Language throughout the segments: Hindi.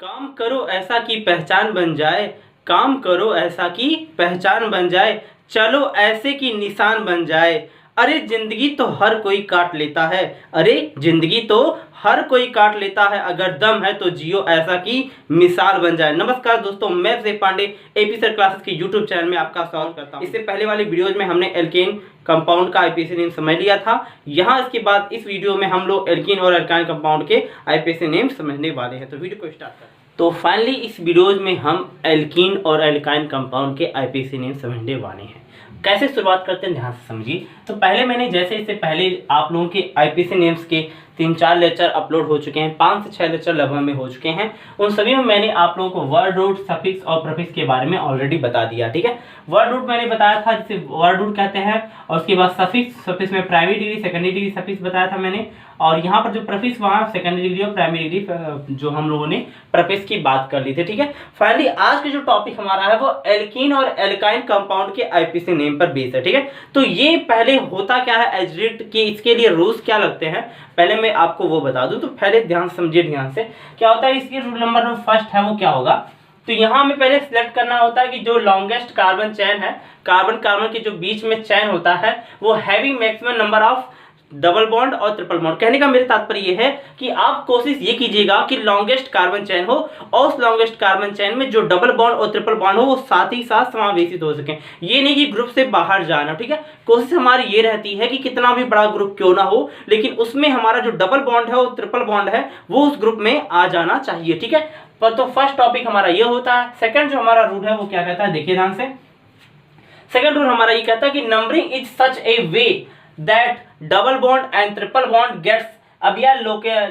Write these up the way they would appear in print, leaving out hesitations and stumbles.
काम करो ऐसा कि पहचान बन जाए, काम करो ऐसा कि पहचान बन जाए, चलो ऐसे कि निशान बन जाए। अरे जिंदगी तो हर कोई काट लेता है, अरे जिंदगी तो हर कोई काट लेता है, अगर दम है तो जियो ऐसा कि मिसाल बन जाए। नमस्कार दोस्तों, मैं अभिषेक पांडे एपी सर क्लासेस की यूट्यूब चैनल में आपका स्वागत करता हूं। इससे पहले वाली वीडियोज में हमने एल्केन कंपाउंड का आईपीसी नेम समझ लिया था। यहाँ इसके बाद इस वीडियो में हम लोग एल्कीन और एल्काइन कंपाउंड के आईपीसी नेम समझने वाले हैं। तो वीडियो को स्टार्ट करें। तो फाइनली इस वीडियोज में हम एल्कीन और एल्काइन कंपाउंड के आईपीसी नेम समझने वाले हैं। कैसे शुरुआत करते हैं ध्यान से समझिए। तो पहले मैंने जैसे इससे पहले आप लोगों के आईपीसी नेम्स के 3-4 लेक्चर अपलोड हो चुके हैं, 5 से 6 लेक्चर लगभग में हो चुके हैं। उन सभी में मैंने आप लोगों को वर्ड रूट, सफिक्स और प्रीफिक्स के बारे में ऑलरेडी बता दिया। ठीक है, वर्ड रूट मैंने बताया था जिसे वर्ड रूट कहते हैं, और उसके बाद सफिक्स में primary decree, secondary degree suffix बताया था मैंने, और यहाँ पर जो प्रीफिक्स वहाँ सेकेंडरी डिग्री और प्राइमरी डिग्री जो हम लोगों ने प्रीफिक्स की बात कर ली थी। ठीक है, फाइनली आज का जो टॉपिक हमारा है वो एल्कीन और एल्काइन कंपाउंड के आईपीसी नेम पर बेस है। ठीक है, तो ये पहले होता क्या है एजरिट की, इसके लिए रूल्स क्या लगते हैं पहले मैं आपको वो बता दूं। तो पहले ध्यान समझिए, ध्यान से क्या होता है। इसके रूल नंबर में फर्स्ट है वो क्या होगा, तो यहाँ हमें पहले सिलेक्ट करना होता है कि जो लॉन्गेस्ट कार्बन चेन है, कार्बन कार्बन के जो बीच में चेन होता है वो having maximum number of double bond और ट्रिपल बॉन्ड। कहने का मेरा तात्पर्य ये है कि आप कोशिश ये कीजिएगा कि लॉन्गेस्ट कार्बन चेन हो और उस लॉन्गेस्ट कार्बन चेन में जो डबल बॉन्ड और ट्रिपल बॉन्ड हो वो साथ ही साथ समावेशित हो सके। ये नहीं कि ग्रुप से बाहर जाना। ठीक है, कोशिश हमारी ये रहती है कि कितना भी बड़ा ग्रुप क्यों ना हो, लेकिन उसमें हमारा जो डबल बॉन्ड है और ट्रिपल बॉन्ड है वो उस ग्रुप में आ जाना चाहिए। ठीक है, तो फर्स्ट टॉपिक हमारा ये होता है। सेकंड जो हमारा रूल है वो क्या कहता है, देखिए ध्यान से। सेकंड रूल हमारा ये कहता है कि numbering is such a way that double bond and triple bond gets. अब यार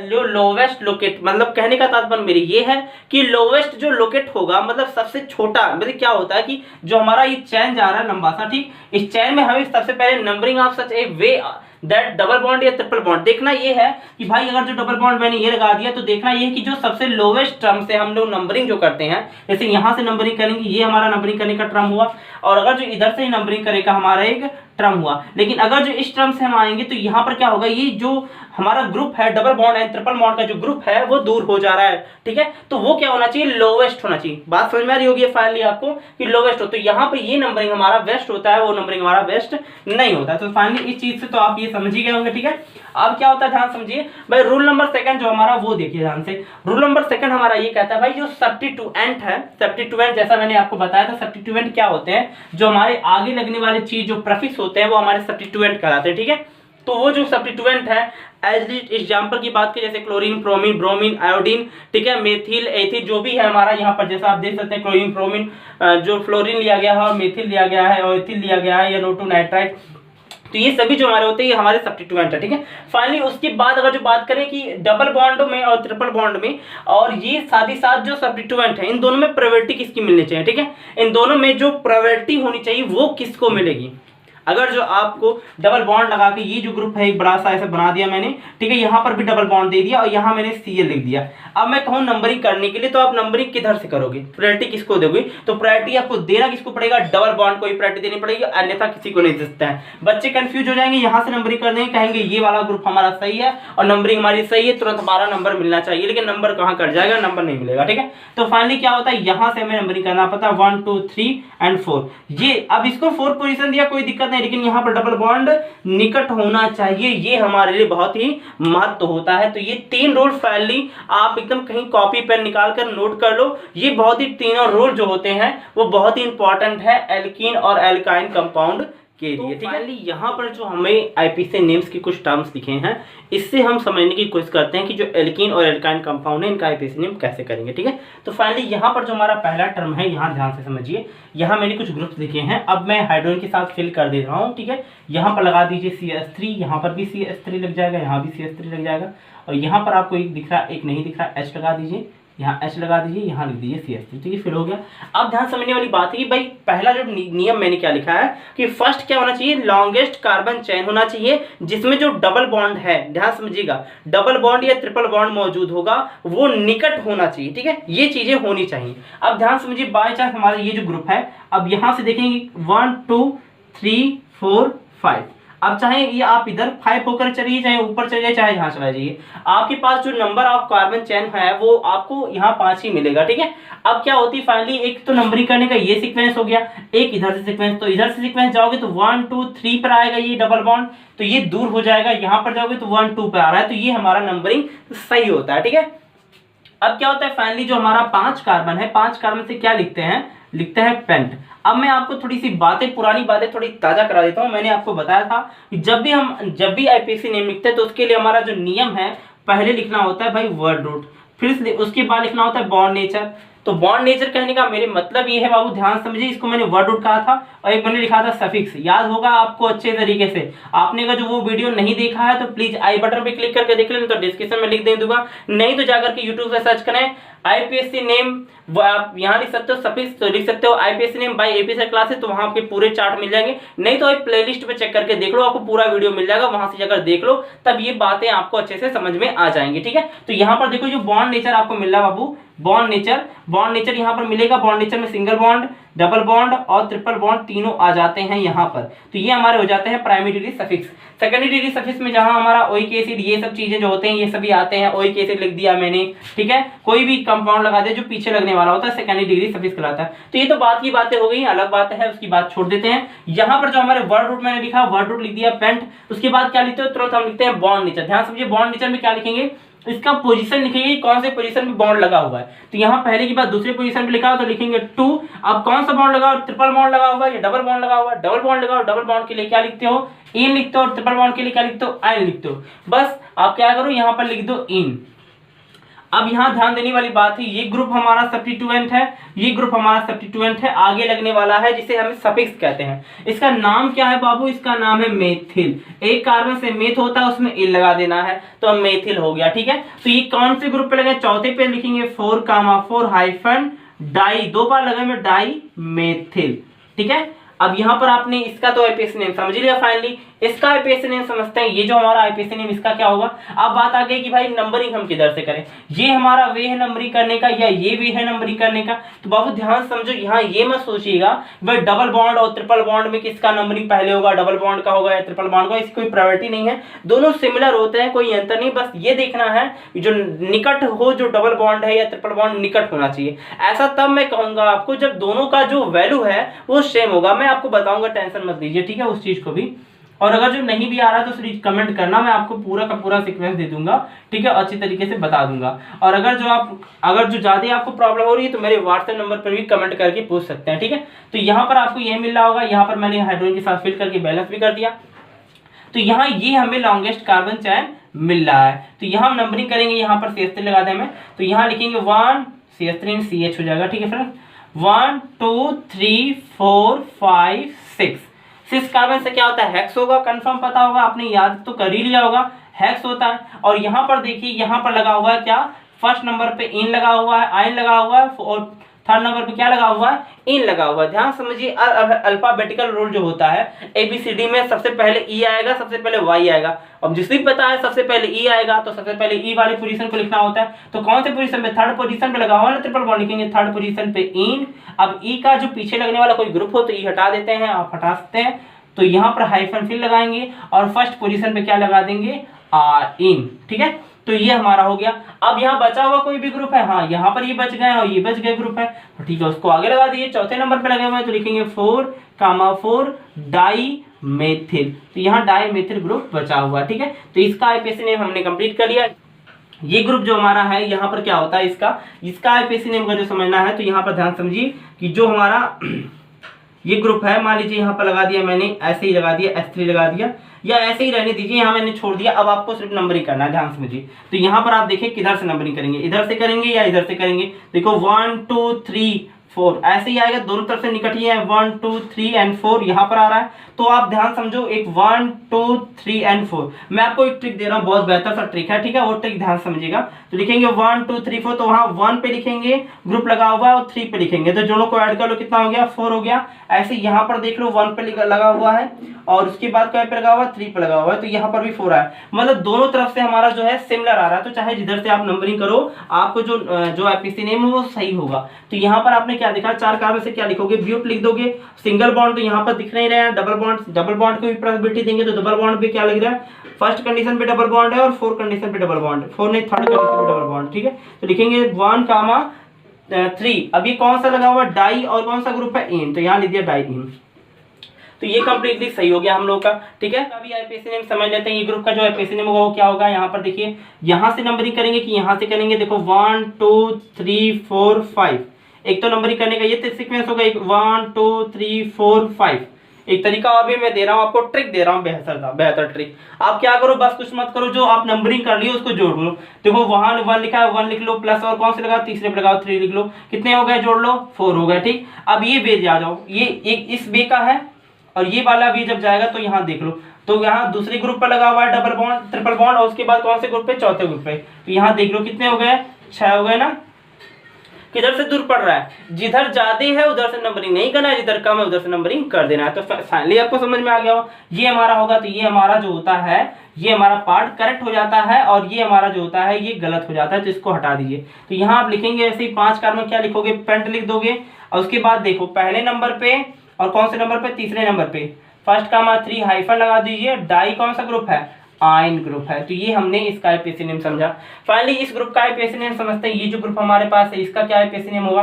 जो लोवेस्ट लोकेट, मतलब कहने का तात्पर्य मेरी ये है कि लोवेस्ट जो लोकेट होगा मतलब सबसे छोटा, मतलब क्या होता है कि जो हमारा ये चैन जा रहा है लंबा सा, ठीक, इस चैन में हमें सबसे पहले numbering of such a way that double bond या ट्रिपल बॉन्ड देखना ये है कि भाई अगर जो डबल बॉन्ड मैंने ये लगा दिया तो देखना ये है कि जो सबसे लोवेस्ट टर्म से हम लोग नंबरिंग जो करते हैं, जैसे यहाँ से नंबरिंग करेंगे, ये हमारा नंबरिंग करने का टर्म हुआ, और अगर जो इधर से नंबरिंग करेगा हमारा एक टर्म हुआ। लेकिन अगर जो इस टर्म से हम आएंगे तो यहाँ पर क्या होगा, ये जो हमारा ग्रुप है double bond and triple bond का जो ग्रुप है वो दूर हो जा रहा है। ठीक है, तो वो क्या होना चाहिए, लोवेस्ट होना चाहिए। बात समझ में आ रही होगी फाइनली आपको कि लोवेस्ट हो, तो यहाँ पर ये नंबरिंग हमारा वेस्ट होता है, वो नंबरिंग हमारा वेस्ट नहीं होता है। तो फाइनली इस चीज से तो आप ये समझ ही गए होंगे। ठीक है, अब क्या होता है ध्यान समझिए भाई। रूल नंबर सेकंड जो हमारा वो देखिए ध्यान से। रूल नंबर सेकंड हमारा ये कहता है भाई जो सब्स्टिट्यूएंट है, सब्स्टिट्यूएंट जैसा मैंने आपको बताया था, सब्स्टिट्यूएंट क्या होते हैं, जो हमारे आगे लगने वाली चीज जो प्रीफिक्स होते हैं वो हमारे सब्स्टिट्यूएंट कहलाते हैं। ठीक है, तो वो जो सब्स्टिट्यूएंट है एज एग्जाम्पल की बात करें, जैसे क्लोरीन, ब्रोमीन, ब्रोमीन, आयोडीन, ठीक है, मेथिल, एथिल, जो भी है हमारा यहाँ पर जैसा आप देख सकते हैं क्लोरीन, ब्रोमीन, जो फ्लोरीन लिया गया है और मेथिल लिया गया है और एथिल लिया गया है या NO2 नाइट्राइट, तो ये सभी जो हमारे होते हैं ये हमारे सब्स्टिट्यूएंट है। ठीक है, फाइनली उसके बाद अगर जो बात करें कि डबल बॉन्ड में और ट्रिपल बॉन्ड में, और ये साथ ही साथ जो सब्स्टिट्यूएंट है इन दोनों में प्रायोरिटी किसकी मिलनी चाहिए। ठीक है, इन दोनों में जो प्रायोरिटी होनी चाहिए वो किसको मिलेगी। अगर जो आपको डबल बॉन्ड लगा के ये जो ग्रुप है एक बड़ा सा ऐसे बना दिया मैंने, ठीक है, यहाँ पर भी डबल बॉन्ड दे दिया और यहाँ मैंने Cl लिख दिया। अब मैं कहूँ नंबरिंग करने के लिए, तो आप नंबरिंग किधर से करोगे, प्रायोरिटी किसको दोगे, तो प्रायोरिटी आपको देना किसको पड़ेगा, डबल बॉन्ड को ही प्रायोरिटी देनी पड़ेगी, अन्यथा किसी को नहीं दे सकता है। बच्चे कंफ्यूज हो जाएंगे, यहाँ से नंबरिंग कर देंगे, कहेंगे ये वाला ग्रुप हमारा सही है और नंबरिंग हमारी सही है, तुरंत हमारा नंबर मिलना चाहिए, लेकिन नंबर कहाँ कट जाएगा, नंबर नहीं मिलेगा। ठीक है, तो फाइनली क्या होता है, यहाँ से हमें नंबरिंग करना पड़ता है 1 2 3 एंड 4। ये अब इसको 4 पोजीशन दिया कोई दिक्कत नहीं, लेकिन यहाँ पर डबल बॉन्ड निकट होना चाहिए, ये हमारे लिए बहुत ही महत्व होता है। तो ये 3 रूल फाइनली आप एकदम कहीं कॉपी पेन निकाल कर नोट कर लो। ये बहुत ही तीनों रूल जो होते हैं वो बहुत ही इंपॉर्टेंट है एल्कीन और एल्काइन कंपाउंड के लिए। ठीक है, यहाँ पर जो हमें आईपीसी नेम्स के कुछ टर्म्स लिखे हैं, इससे हम समझने की कोशिश करते हैं कि जो एल्कीन और एल्काइन कंपाउंड है इनका आईपीसी नेम कैसे करेंगे। ठीक है, तो फाइनली यहाँ पर जो हमारा पहला टर्म है, यहाँ ध्यान से समझिए, यहाँ मैंने कुछ ग्रुप्स लिखे हैं, अब मैं हाइड्रोजन के साथ फिल कर दे रहा हूँ। ठीक है, यहाँ पर लगा दीजिए CH3, यहाँ पर भी CH3 लग जाएगा, यहाँ भी CH3 लग जाएगा, और यहाँ पर आपको एक दिख रहा है, एक नहीं दिख रहा, H लगा दीजिए, यहाँ H लगा दीजिए, यहाँ लिख दीजिए CH3, तो ये फिल हो गया। अब ध्यान समझने वाली बात है कि भाई पहला जो नियम मैंने क्या लिखा है कि फर्स्ट क्या होना चाहिए, लॉन्गेस्ट कार्बन चेन होना चाहिए जिसमें जो डबल बॉन्ड है, ध्यान समझिएगा, डबल बॉन्ड या ट्रिपल बॉन्ड मौजूद होगा वो निकट होना चाहिए। ठीक है, ये चीजें होनी चाहिए। अब ध्यान समझिए, बाय चांस हमारा ये जो ग्रुप है, अब यहाँ से देखेंगे 1 2 3 4 5, अब चाहे ये आप इधर 5 होकर चलिए, चाहे ऊपर चलिए, चाहे जहां चला जाइए, आपके पास जो नंबर ऑफ कार्बन चेन है वो आपको यहाँ 5 ही मिलेगा। ठीक है, अब क्या होती है फाइनली, एक तो नंबरिंग करने का ये सीक्वेंस हो गया, एक इधर से सीक्वेंस, तो इधर से सीक्वेंस जाओगे तो 1 2 3 पर आएगा ये डबल बॉन्ड, तो ये दूर हो जाएगा, यहाँ पर जाओगे तो 1 2 पे आ रहा है, तो ये हमारा नंबरिंग सही होता है। ठीक है, अब क्या होता है फाइनली, जो हमारा 5 कार्बन है, 5 कार्बन से क्या लिखते हैं, लिखते हैं पेंट। अब मैं आपको थोड़ी सी बातें, पुरानी बातें थोड़ी ताजा करा देता हूं। मैंने आपको बताया था कि जब भी आईपीसी नेम लिखते हैं तो उसके लिए हमारा जो नियम है, पहले लिखना होता है भाई वर्ड रूट, फिर उसके बाद लिखना होता है बॉन्ड नेचर। तो बॉन्ड नेचर कहने का मेरे मतलब ये है बाबू, ध्यान समझिए, इसको मैंने वर्ड रूट कहा था और एक मैंने लिखा था सफिक्स, याद होगा आपको अच्छे तरीके से। आपने अगर जो वो वीडियो नहीं देखा है तो प्लीज आई बटन पे क्लिक करके देख लेना, तो डिस्क्रिप्शन में लिख दे दूंगा, नहीं तो जाकर के यूट्यूब पे सर्च करें आईपीएससी नेम, आप यहाँ लिख सकते हो सफिक्स, तो लिख सकते हो IPSC name by APSC classes, तो वहां आपके पूरे चार्ट मिल जाएंगे, नहीं तो एक प्लेलिस्ट पे चेक करके देख लो, आपको पूरा वीडियो मिल जाएगा, वहां से जाकर देख लो, तब ये बातें आपको अच्छे से समझ में आ जाएंगी। ठीक है, तो यहाँ पर देखो जो बॉन्ड नेचर आपको मिल रहा है बाबू, बॉन्ड नेचर यहाँ पर मिलेगा। बॉन्ड नेचर में सिंगल बॉन्ड, डबल बॉन्ड और ट्रिपल बॉन्ड तीनों आ जाते हैं यहाँ पर, तो ये हमारे हो जाते हैं primary decree suffix. Secondary degree suffix में जहां हमारा ओइक एसिड, ये सब चीजें जो होते हैं ये सभी आते हैं, ओइक एसिड लिख दिया मैंने। ठीक है, कोई भी कंपाउंड लगा दे जो पीछे लगने वाला होता है, सेकेंडरी डिग्री सफिक्स कहलाता है। तो ये तो बात की बातें हो गई, अलग बात है, उसकी बात छोड़ देते हैं। यहाँ पर जो हमारे वर्ड रूट मैंने लिखा, वर्ड रूट लिख दिया पेंट, उसके बाद क्या लिखते हो, तुरंत हम लिखते हैं बॉन्ड नेचर। ध्यान समझिए, बॉन्ड नेचर में क्या लिखेंगे, इसका पोजीशन लिखेंगे, कौन से पोजीशन पे बॉन्ड लगा हुआ है। तो यहाँ पहले की बात दूसरे पोजीशन पे लिखा हो तो लिखेंगे 2। अब कौन सा बॉन्ड लगा, ट्रिपल बॉन्ड लगा हुआ है या डबल बॉन्ड लगा हुआ है, डबल बॉन्ड लगा हुआ, डबल बॉन्ड के लिए क्या लिखते हो, इन लिखते हो, और ट्रिपल बॉन्ड के लिए क्या लिखते हो, आइन लिखते हो। बस आप क्या करो, यहाँ पर लिख दो इन। अब यहाँ ध्यान देने वाली बात है, ये ग्रुप हमारा सब्स्टिट्यूएंट है, ये ग्रुप हमारा सब्स्टिट्यूएंट है, आगे लगने वाला है, जिसे हम सफिक्स कहते हैं। इसका नाम क्या है बाबू, इसका नाम है मेथिल। एक कार्बन से मेथ होता है, उसमें इल लगा देना है, तो मेथिल हो गया। ठीक है, तो ये कौन से ग्रुप पे लगे, चौथे पे लिखेंगे 4,4 हाइफन डाई, 2 बार लगे में डाई मेथिल। ठीक है, अब यहाँ पर आपने इसका तो आईपीएससी नेम समझ लिया फाइनली, इसका आईपीएससी नेम समझते हैं, ये जो हमारा आईपीएससी नेम इसका क्या होगा। अब बात आ गई कि भाई नंबरिंग हम किधर से करें, ये हमारा वे है नंबरिंग करने का या ये वे है नंबरिंग करने का। तो बाबू ध्यान समझो, यहाँ ये मत सोचिएगा भाई डबल बॉन्ड और ट्रिपल बॉन्ड में किसका नंबरिंग पहले होगा, डबल बॉन्ड का होगा या ट्रिपल बॉन्ड का, इसकी कोई प्रायोरिटी नहीं है, दोनों सिमिलर होते हैं, कोई अंतर नहीं। बस ये देखना है जो निकट हो, जो डबल बॉन्ड है या ट्रिपल बॉन्ड निकट होना चाहिए। ऐसा तब मैं कहूंगा आपको जब दोनों का जो वैल्यू है वो सेम होगा, मैं आपको बताऊंगा, टेंशन मत लीजिए। ठीक है, उस चीज को भी, और अगर जो नहीं भी आ रहा तो सिर्फ कमेंट करना, मैं आपको पूरा का पूरा सीक्वेंस दे दूंगा। ठीक है, अच्छी तरीके से बता दूंगा। और अगर जो ज्यादा आपको प्रॉब्लम हो रही है तो मेरे व्हाट्सएप नंबर पर भी कमेंट करके पूछ सकते हैं। ठीक है, तो यहाँ पर आपको यह मिल रहा होगा, यहाँ पर मैंने हाइड्रोजन के साथ फिल करके बैलेंस भी कर दिया, तो यहाँ ये हमें लॉन्गेस्ट कार्बन चेन मिल रहा है। तो यहाँ हम नंबरिंग करेंगे, यहाँ पर CH3 लगा दें हमें, तो यहाँ लिखेंगे 1 CH3 CH हो जाएगा। ठीक है फ्रेंड, 1 2 3 4 5 6 कार्बन से क्या होता है, हेक्स होगा, कंफर्म पता होगा, आपने याद तो कर ही लिया होगा, हेक्स होता है। और यहाँ पर देखिए, यहाँ पर लगा हुआ है क्या, फर्स्ट नंबर पे इन लगा हुआ है, आइन लगा हुआ है, और थर्ड नंबर पे क्या लगा हुआ है, इन लगा हुआ है। ध्यान समझिए, अल्फाबेटिकल रूल जो होता है ABCD में, सबसे पहले E आएगा, सबसे पहले Y आएगा। अब जिसे भी पता है सबसे पहले E आएगा तो सबसे पहले E वाली पोजीशन को लिखना होता है। तो कौन से पोजीशन पे, थर्ड पोजीशन पे लगा हुआ है ना ट्रिपल बॉन्ड, लिखेंगे थर्ड पोजीशन पे इन। अब E का जो पीछे लगने वाला कोई ग्रुप हो तो E हटा देते हैं, आप हटा सकते हैं, तो यहाँ पर हाइफन फिल लगाएंगे और फर्स्ट पोजीशन पे क्या लगा देंगे, इन। ठीक है, तो ये हमारा हो गया। अब यहाँ बचा हुआ कोई भी ग्रुप है, हाँ यहाँ पर ये बच गए और ये बच गए ग्रुप है, तो ठीक है, उसको आगे लगा दिए। चौथे नंबर पे लगे हुए हैं तो लिखेंगे 4,4 डाई मेथिल, तो यहाँ डाई मेथिल ग्रुप बचा हुआ। ठीक है, तो इसका आईपीएससी नेम हमने कंप्लीट कर लिया। ये ग्रुप जो हमारा है, यहाँ पर क्या होता है, इसका आईपीएससी नेम का जो समझना है, तो यहाँ पर ध्यान समझिए कि जो हमारा ये ग्रुप है, मान लीजिए यहाँ पर लगा दिया मैंने, ऐसे ही लगा दिया, H3 लगा दिया, या ऐसे ही रहने दीजिए, यहाँ मैंने छोड़ दिया। अब आपको सिर्फ नंबरिंग करना है, ध्यान समझिए। तो यहाँ पर आप देखिए किधर से नंबरिंग करेंगे, इधर से करेंगे या इधर से करेंगे। देखो 1 2 3 4 ऐसे ही आएगा, दोनों तरफ से निकट ही है, 1 2 3 एंड 4 यहाँ पर आ रहा है। तो आप ध्यान समझो, एक 1 2 3 एंड 4, मैं आपको एक ट्रिक दे रहा हूँ, बहुत बेहतर सा ट्रिक है। ठीक है, वो ट्रिक ध्यान समझिएगा। तो लिखेंगे 1 2 3 4, तो वहाँ 1 पे लिखेंगे, ग्रुप लगा हुआ है, और 3 पे लिखेंगे, तो दोनों को ऐड कर लो, कितना हो गया, 4 हो गया। ऐसे यहाँ पर देख लो 1 पे लगा हुआ है, और उसके बाद क्या पे लगा हुआ है, 3 पे लगा हुआ है, तो यहाँ पर भी 4 है, मतलब दोनों तरफ से हमारा जो है सिमिलर आ रहा है। तो चाहे जिधर से आप नंबरिंग करो, आपको जो आईपीएससी नेम है वो सही होगा। तो यहाँ पर आपने क्या दिखा, 4 कार्बन से क्या लिखोगे, ब्यूट लिख दोगे। सिंगल बॉन्ड तो यहाँ पर दिख नहीं रहा है, डबल बॉन्ड को भी प्रोबेबिलिटी देंगे तो डबल बॉन्ड पे क्या लिख रहा है, फर्स्ट कंडीशन पे डबल बॉन्ड है और 4 कंडीशन पे डबल बॉन्ड, 4 नहीं थर्ड कंडीशन पे डबल बॉन्ड, ठीक है। तो लिखेंगे 1,3। अब ये कौन सा लगा हुआ है, डाई, और कौन सा ग्रुप है, इन, तो यहाँ लिख दिया डाई इन। तो ये कंप्लीटली सही हो गया हम लोग का, ठीक है। अभी आईपीसी नेम समझ लेते हैं, ये ग्रुप का जो आईपीसी नेम होगा वो क्या होगा। यहाँ पर देखिए, यहाँ से नंबरिंग करेंगे कि यहाँ से करेंगे, देखो 1 2 3 4 5, एक तो नंबरिंग करने का ये सीक्वेंस होगा, 1 2 3 4 5। एक तरीका और भी मैं दे रहा हूँ आपको, ट्रिक दे रहा हूँ, बेहतर ट्रिक। आप क्या करो, बस कुछ मत करो, जो आप नंबरिंग कर लियो उसको जोड़ लो। देखो वहां 1 लिखा है, 1 लिख लो, प्लस और कौन से लगाओ, तीसरे पे लगाओ 3 लिख लो, कितने हो गए, जोड़ लो 4 हो गए, ठीक। अब ये बे आ जाओ, ये एक इस बे का है और ये वाला भी जब जाएगा तो यहाँ देख लो, तो यहाँ दूसरे ग्रुप पर लगा हुआ है डबल बॉन्ड, ट्रिपल बॉन्ड, और उसके बाद कौन से ग्रुप पे, चौथे ग्रुप पे। तो यहाँ देख लो कितने हो गए, 6 हो गए ना। किधर से दूर पड़ रहा है, जिधर ज्यादा है उधर से नंबरिंग नहीं करना है, जिधर कम है उधर से नंबरिंग कर देना है। तो फाइनली आपको समझ में आ गया हो, ये हमारा होगा। तो ये हमारा जो होता है, ये हमारा पार्ट करेक्ट हो जाता है और ये हमारा जो होता है ये गलत हो जाता है, तो इसको हटा दीजिए। तो यहाँ आप लिखेंगे ऐसे ही 5 कार्बन क्या लिखोगे, पेंट लिख दोगे। और उसके बाद देखो पहले नंबर पे और कौन से नंबर पे, तीसरे नंबर पे, फर्स्ट का 3 हाइफन लगा दीजिए। डाई कौन सा ग्रुप है, आयन ग्रुप है। तो ये हमने इसका आईपीसी नेम समझा। फाइनली इस ग्रुप का आईपीसी नेम समझते हैं। ये जो ग्रुप हमारे पास है इसका क्या आईपीसी नेम होगा,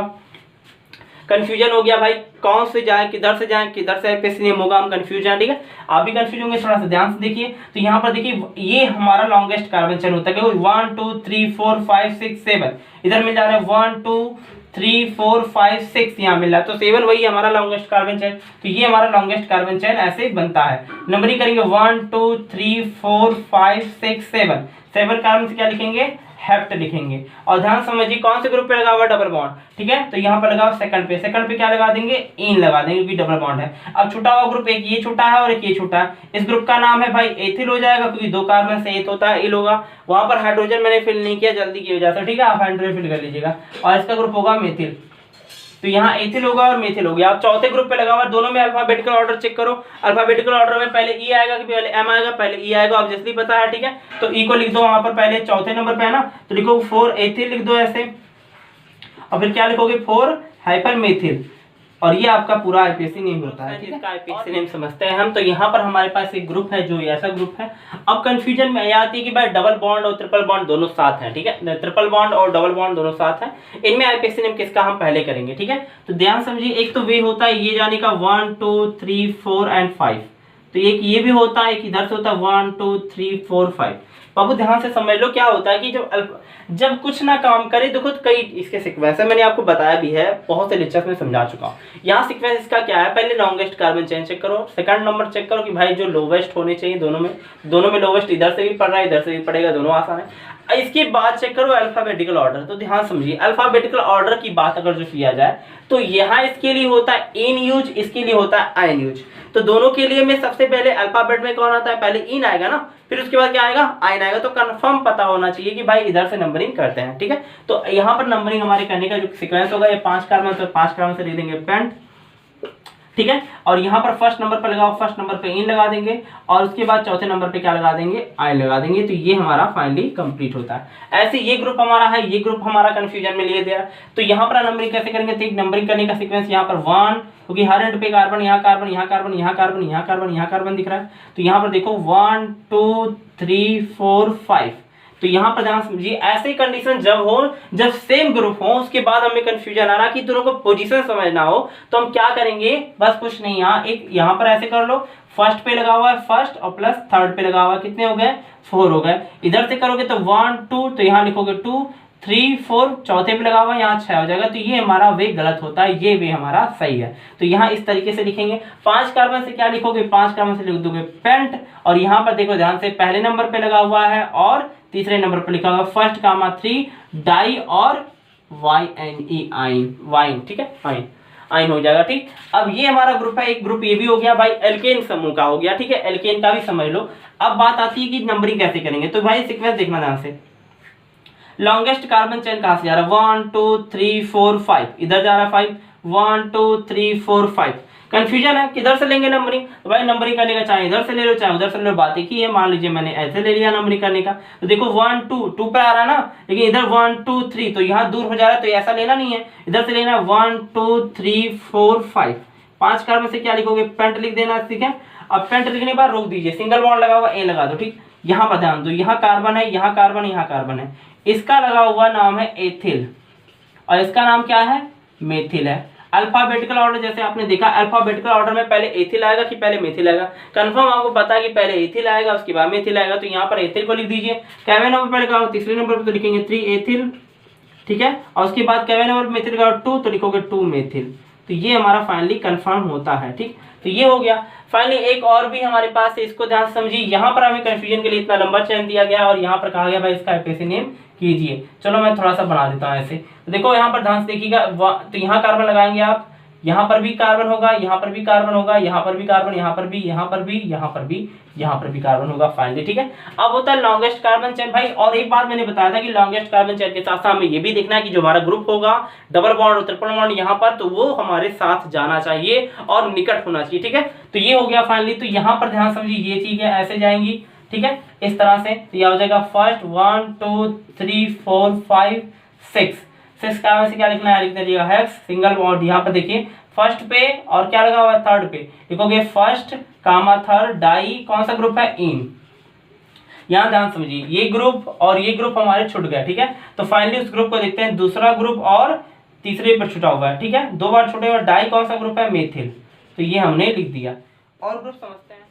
कंफ्यूजन हो गया भाई, कौन से जाए, किधर से जाए, किधर से आईपीसी नेम होगा, हम कंफ्यूज हैं, ठीक है। आप भी कंफ्यूज होंगे, थोड़ा सा ध्यान से देखिए। तो यहाँ पर देखिए, ये हमारा लॉन्गेस्ट कार्बन चेन होता है, क्योंकि 1 2 3 4 5 6 7 इधर मिल जा रहा है, 1 2 3 4 5 6 यहाँ मिल रहा है, तो 7 वही हमारा लॉन्गेस्ट कार्बन चेन। तो ये हमारा लॉन्गेस्ट कार्बन चेन ऐसे बनता है। नंबरिंग करेंगे 1 2 3 4 5 6 7, 7 कार्बन से क्या लिखेंगे, हेप्ट लिखेंगे। और ध्यान समझिए कौन से ग्रुप पे लगा हुआ है, डबल बॉन्ड, ठीक है। तो यहाँ पर लगाओ सेकंड पे क्या लगा देंगे, इन लगा देंगे, क्योंकि डबल बॉन्ड है। अब छूटा हुआ ग्रुप, एक ये छूटा है और एक ये छूटा है, इस ग्रुप का नाम है भाई एथिल हो जाएगा, क्योंकि 2 कार्बन से एथ होता है, इल होगा। वहां पर हाइड्रोजन मैंने फिल नहीं किया जल्दी की वजह से, ठीक है, आप हाइड्रोजन फिल कर लीजिएगा। और इसका ग्रुप होगा मेथिल, तो यहाँ एथिल होगा और मेथिल हो गया। आप चौथे ग्रुप पे लगा हुआ, दोनों में अल्फाबेटिकल ऑर्डर चेक करो। अल्फाबेटिकल ऑर्डर में पहले ई आएगा कि पहले एम आएगा, पहले ई आएगा, ऑब्वियसली पता है, ठीक है। तो ई को लिख दो वहां पर पहले, चौथे नंबर पे है ना, तो लिखो 4 एथिल लिख दो ऐसे, और फिर क्या लिखोगे 4 हाइपर मेथिल, और ये आपका पूरा आईपीसी नेम होता है। इसका आईपीसी नेम समझते हैं हम। तो यहाँ पर हमारे पास एक ग्रुप है जो ऐसा ग्रुप है। अब कंफ्यूजन में आती है कि भाई डबल बॉन्ड और ट्रिपल बॉन्ड दोनों साथ हैं, ठीक है, ट्रिपल बॉन्ड और डबल बॉन्ड दोनों साथ हैं, इनमें आईपीसी नेम किसका हम पहले करेंगे, ठीक है। तो ध्यान समझिए, एक तो वे होता है ये जाने का 1 2 3 4 एंड 5, तो एक ये भी होता है, एक इधर से होता है 1 2 3 4 5। बाबू ध्यान से समझ लो, क्या होता है कि जब कुछ ना काम करे, देखो तो कई इसके सीक्वेंस है, मैंने आपको बताया भी है, बहुत से लेक्चर्स में समझा चुका हूँ। यहाँ सीक्वेंस इसका क्या है, पहले लॉन्गेस्ट कार्बन चेन चेक करो, सेकंड नंबर चेक करो कि भाई जो लोवेस्ट होने चाहिए दोनों में लोवेस्ट इधर से भी पड़ रहा है, इधर से भी पड़ेगा, दोनों आसान है। इसके बाद चेक करो अल्फाबेटिकल ऑर्डर। तो ध्यान समझिए, अल्फाबेटिकल ऑर्डर की बात अगर जो किया जाए तो यहाँ इसके लिए होता है इन यूज, इसके लिए होता है आयन यूज। तो दोनों के लिए में सबसे पहले अल्फाबेट में कौन आता है, पहले इन आएगा ना, फिर उसके बाद क्या आएगा, आयन आएगा। तो कंफर्म पता होना चाहिए कि भाई इधर से नंबरिंग करते हैं, ठीक है। तो यहाँ पर नंबरिंग हमारे करने का जो सीक्वेंस होगा, ये 5 कार्बन, तो 5 कार्बन से ले देंगे पेंट, ठीक है। और यहाँ पर फर्स्ट नंबर पर लगाओ, फर्स्ट नंबर पे इन लगा देंगे, और उसके बाद चौथे नंबर पे क्या लगा देंगे, आई लगा देंगे। तो ये हमारा फाइनली कंप्लीट होता है। ऐसे ये ग्रुप हमारा है, ये ग्रुप हमारा कंफ्यूजन में लिए दिया। तो यहाँ पर नंबरिंग कैसे करेंगे, तो नंबरिंग करने का सीक्वेंस यहाँ पर 1, क्योंकि हर एंड पे कार्बन, यहाँ कार्बन, यहाँ कार्बन, यहाँ कार्बन, यहाँ कार्बन, यहाँ कार्बन दिख रहा है। तो यहाँ पर देखो 1 2 3 4 5। तो यहाँ पर ध्यान समझिए, ऐसी कंडीशन जब हो, जब सेम ग्रुप हो, उसके बाद हमें कंफ्यूजन आ रहा कि दोनों को पोजीशन समझना हो, तो हम क्या करेंगे, बस कुछ नहीं, यहाँ पर ऐसे कर लो, फर्स्ट पे लगा हुआ है फर्स्ट और प्लस थर्ड पे लगा हुआ है, कितने हो गए, 4 हो गए। इधर से करोगे तो 1 2, तो यहाँ लिखोगे 2 3 4, चौथे पे लगा हुआ है, यहाँ 6 हो जाएगा। तो ये हमारा वे गलत होता है, ये वे हमारा सही है। तो यहाँ इस तरीके से लिखेंगे। 5 कार्बन से क्या लिखोगे, 5 कार्बन से लिख दोगे पेंट, और यहाँ पर देखो ध्यान से, पहले नंबर पे लगा हुआ है और तीसरे नंबर पर लिखा हुआ फर्स्ट कामा 3 डाई और YNE आइन, वाइन, ठीक है, आइन हो जाएगा, ठीक। अब ये हमारा ग्रुप है, एक ग्रुप ये भी हो गया भाई, एल्केन समूह का हो गया, ठीक है, एल्केन का भी समझ लो। अब बात आती है कि नंबरिंग कैसे करेंगे। तो भाई सीक्वेंस देखना ध्यान से, लॉन्गेस्ट कार्बन चेन कहां से जा रहा है, 1 2 3 4 5, इधर जा रहा है 5, 1 2 3 4 5। कंफ्यूजन है किधर से लेंगे नंबरिंग, तो भाई नंबरिंग करने का चाहे इधर से ले लो चाहे उधर से ले लो, बात एक ही है। मान लीजिए मैंने ऐसे ले लिया नंबरिंग करने का, तो देखो 1 2 2 पे आ रहा है ना, लेकिन इधर 1 2 3 तो यहाँ दूर हो जा रहा है, तो ऐसा लेना नहीं है, इधर से लेना 1 2 3 4 5। 5 कार्बन से क्या लिखोगे, पेंट लिख देना, ठीक है। अब पेंट लिखने के बाद रोक दीजिए, सिंगल बॉन्ड लगा हुआ ए लगा दो, ठीक। यहाँ पर ध्यान दो, यहाँ कार्बन है, यहाँ कार्बन, यहाँ कार्बन है, इसका लगा हुआ नाम है एथिल और इसका नाम क्या है, मेथिल है। अल्फाबेटिकल ऑर्डर जैसे आपने देखा, अल्फाबेटिकल ऑर्डर में पहले एथिल आएगा कि पहले मेथिल आएगा, कंफर्म आपको पता है कि पहले एथिल आएगा उसके बाद मेथिल आएगा, तो यहाँ पर एथिल को लिख दीजिए। केवेन नंबर पर लिखा, तीसरे नंबर पर तो लिखेंगे 3 एथिल, ठीक है, और उसके बाद केवेन नंबर मेथिल का 2 तो लिखोगे 2 मेथिल, तो ये हमारा फाइनली कंफर्म होता है, ठीक। तो ये हो गया। फाइनली एक और भी हमारे पास है, इसको ध्यान समझिए। यहाँ पर हमें कंफ्यूजन के लिए इतना लंबा चयन दिया गया और यहाँ पर कहा गया भाई इसका एफएसी नेम कीजिए। चलो मैं थोड़ा सा बना देता हूँ ऐसे, तो देखो यहाँ पर ध्यान से देखिएगा, तो यहाँ कार्बन लगाएंगे आप, यहाँ पर भी कार्बन होगा, यहाँ पर भी कार्बन होगा, यहाँ पर भी कार्बन, यहाँ पर भी, यहाँ पर भी, यहाँ पर भी, यहाँ पर भी कार्बन होगा फाइनली, ठीक है। अब होता है लॉन्गेस्ट कार्बन चेन भाई, और एक बात मैंने बताया था कि लॉन्गेस्ट कार्बन चेन के साथ साथ हमें ये भी देखना है कि जो हमारा ग्रुप होगा डबल बॉन्ड और ट्रिपल बॉन्ड यहाँ पर, तो वो हमारे साथ जाना चाहिए और निकट होना चाहिए, ठीक है। तो ये हो गया फाइनली। तो यहाँ पर ध्यान समझिए, ये चीज है ऐसे जाएंगी, ठीक है, इस तरह से। तो यह हो जाएगा फर्स्ट 1 2 3 4 5 6 कार्बन से क्या लिखना है, लिख दीजिएगा हेक्स सिंगल बॉन्ड। यहाँ पर देखिए फर्स्ट पे और क्या लगा हुआ है, थर्ड पे, लिखोगे फर्स्ट कामा थर्ड डाई, कौन सा ग्रुप है, इन। यहाँ ध्यान समझिए, ये ग्रुप और ये ग्रुप हमारे छूट गया, ठीक है। तो फाइनली उस ग्रुप को देखते हैं, दूसरा ग्रुप और तीसरे पर छुटा हुआ है, ठीक है, 2 बार छूटे हुआ। डाई कौन सा ग्रुप है, मेथिल, तो ये हमने लिख दिया। और ग्रुप समझते हैं,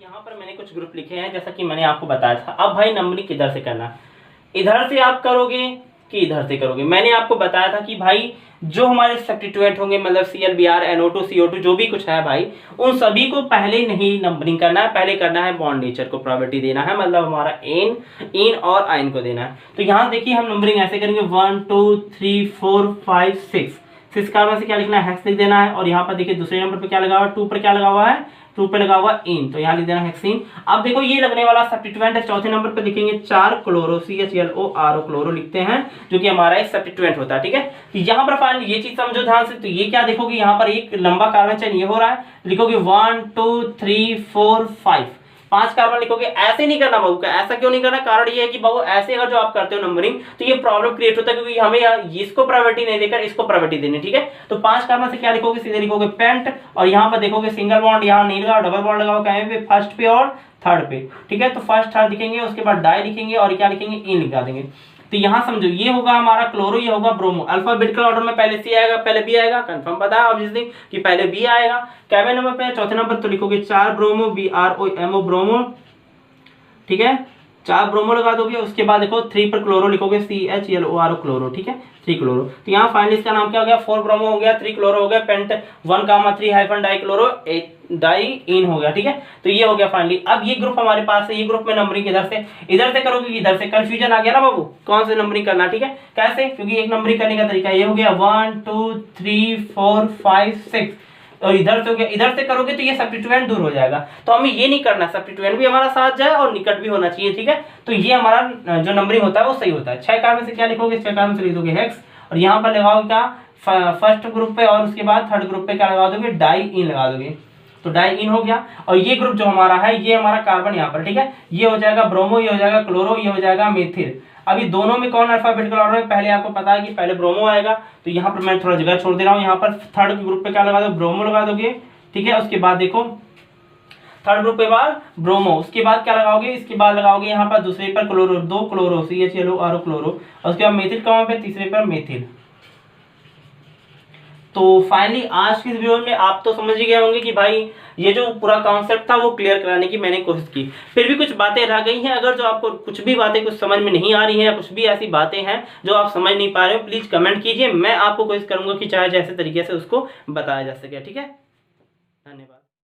यहाँ पर मैंने कुछ ग्रुप लिखे हैं जैसा कि मैंने आपको बताया था। अब भाई नंबरिंग किधर से करना, इधर से आप करोगे कि इधर से करोगे। मैंने आपको बताया था कि भाई जो हमारे सब्स्टिट्यूएंट होंगे, मतलब ClBr NO2 CO2 जो भी कुछ है भाई, उन सभी को पहले नहीं नंबरिंग करना है, पहले करना है बॉन्ड नेचर को प्रायोरिटी देना है, मतलब हमारा इन और आइन को देना है। तो यहाँ देखिए हम नंबरिंग ऐसे करेंगे 1 2 3 4 5 6 कार्बन से क्या लिखना है, हेक्स लिख देना है। और यहाँ पर देखिए दूसरे नंबर पर क्या लगा हुआ है, 2 पर क्या लगा हुआ है, 2 पे लगा हुआ इन, तो यहाँ लिख देना हेक्सीन। अब देखो ये लगने वाला सब्स्टिट्यूएंट है, चौथे नंबर पे लिखेंगे 4 क्लोरो CHLO क्लोरो लिखते हैं, जो कि हमारा एक सब्स्टिट्यूएंट होता है, ठीक है। तो यहाँ पर फाइनली ये चीज समझो ध्यान से। तो ये क्या देखोगे, यहाँ पर एक लंबा कार्बन चेन ये हो रहा है, लिखोगे 1 2 3 4 5 कार्बन लिखोगे। ऐसे नहीं करना बाबू का, ऐसा क्यों नहीं करना, कारण ये है कि बाबू ऐसे अगर जो आप करते हो नंबरिंग तो ये प्रॉब्लम क्रिएट होता है, क्योंकि हमें इसको प्रायोरिटी नहीं देकर इसको प्रायोरिटी देनी, ठीक है। तो 5 कार्बन से क्या लिखोगे, सीधे लिखोगे पेंट, और यहाँ पर देखोगे सिंगल बॉन्ड यहाँ नहीं लगा, डबल बॉन्ड लगाओ कहीं पे, फर्स्ट पे और थर्ड पे, ठीक है। तो फर्स्ट थर्ड लिखेंगे, उसके बाद डाई लिखेंगे और क्या लिखेंगे, इन लिखा देंगे। तो यहाँ समझो ये होगा हमारा क्लोरो, ये होगा ब्रोमो। अल्फाबेटिकल ऑर्डर में पहले C आएगा, पहले B आएगा, कंफर्म पता है ऑब्वियसली कि पहले B आएगा। केवेन नंबर पे चौथे नंबर तो लिखोगे 4 ब्रोमो BROMO ब्रोमो, ठीक है, 4 ब्रोमो लगा दोगे। उसके बाद देखो 3 पर क्लोरो लिखोगे CHLO क्लोरो, ठीक है, 3 क्लोरो। तो यहाँ फाइनली इसका नाम क्या हो गया, 4 ब्रोमो हो गया, 3 क्लोरो हो गया, pent 1,3 hyphen di chloro diene हो गया, ठीक है। तो ये हो गया फाइनली। अब ये ग्रुप हमारे पास है, ये ग्रुप में नंबरिंग इधर से करोगे कि इधर से, कंफ्यूजन आ गया ना बाबू, कौन से नंबरिंग करना, ठीक है। कैसे, क्योंकि एक नंबरिंग करने का तरीका ये हो गया 1 2 3 4 5 6, और इधर से हो गया, इधर से करोगे तो ये सब्स्टिट्यूएंट दूर हो जाएगा। तो हमें ये नहीं करना, सब्स्टिट्यूएंट भी हमारा साथ जाए और निकट भी होना चाहिए, ठीक है। तो ये हमारा जो नंबरिंग होता है वो सही होता है। 6 कार्बन से क्या लिखोगे, 6 कार्बन से लिख दोगे हेक्स, और यहाँ पर लगाओगे क्या, फर्स्ट ग्रुप पे और उसके बाद थर्ड ग्रुप पे क्या लगा दोगे, डाई इन लगा दोगे, तो डाई इन हो गया। और ये ग्रुप जो हमारा है, ये हमारा कार्बन यहाँ पर, ठीक है, ये हो जाएगा ब्रोमो, ये हो जाएगा क्लोरो, ये हो जाएगा मेथिल। अभी दोनों में कौन अल्फाबेटिकल ऑर्डर है, पहले आपको पता है कि पहले ब्रोमो आएगा, तो यहाँ पर मैं थोड़ा जगह छोड़ दे रहा हूँ। यहाँ पर थर्ड ग्रुप पे क्या लगा दो, ब्रोमो लगा दोगे, ठीक है। उसके बाद देखो थर्ड ग्रुप के बाद ब्रोमो, उसके बाद क्या लगाओगे, इसके बाद लगाओगे यहाँ पर दूसरे पर क्लोरो, 2 क्लोरो CHLO क्लोरो, और उसके बाद मेथिल कहाँ पे, तीसरे पर मेथिल। तो फाइनली आज की इस वीडियो में आप तो समझ ही गए होंगे कि भाई ये जो पूरा कॉन्सेप्ट था वो क्लियर कराने की मैंने कोशिश की। फिर भी कुछ बातें रह गई हैं, अगर जो आपको कुछ भी बातें कुछ समझ में नहीं आ रही हैं या कुछ भी ऐसी बातें हैं जो आप समझ नहीं पा रहे हो, प्लीज कमेंट कीजिए, मैं आपको कोशिश करूंगा कि चाहे जैसे तरीके से उसको बताया जा सके, ठीक है। धन्यवाद।